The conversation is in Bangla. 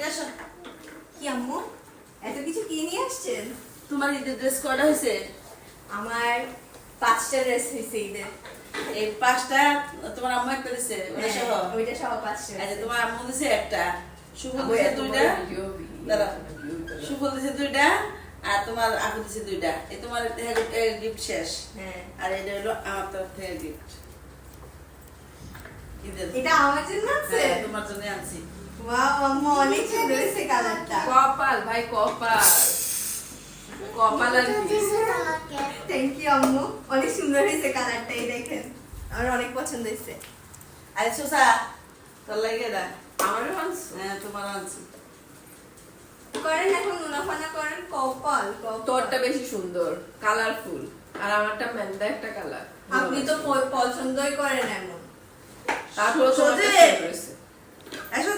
এদিকে আসো। কি আম্মু এত কিছু কি নিয়ে আসছেন? তোমার ঈদের ড্রেস কটা হয়েছে? আমার 5টা ড্রেস হয়েছে ঈদের। এই 5টা তোমার আম্মু একটা দিছে ওটা সহ? ওইটা সহ 5টা। আচ্ছা তোমার আম্মু দিছে একটা, সুফল দিছে 2টা, দাঁড়া, সুফল দিছে 2টা আর তোমার আপু দিছে 2টা। এই তোমার গিফট শেষ। হ্যাঁ আর এটা হলো আমার তরফ থেকে গিফট। এটা আমার জন্য আছে। তোমার জন্য আনছি। ওয়াও আম্মু অনেক সুন্দর হয়েছে কালারটা। কপাল ভাই কপাল কপাল আর কি থ্যাংক ইউ আম্মু, অনেক সুন্দর হয়েছে কালারটা। এই দেখেন আমার অনেক পছন্দ হয়েছে। আরে সুসা তোর লাগে না? আমারও আনছো? হ্যাঁ তোমার আনছি। করেন এখন মুনাফানা করেন। কপাল তোরটা বেশি সুন্দর কালারফুল আর আমারটা মেন্দা একটা কালার। আপনি তো পছন্দই করেন এমন। তারপর তোমারটা সোজে। সুন্দর হয়েছে। আসো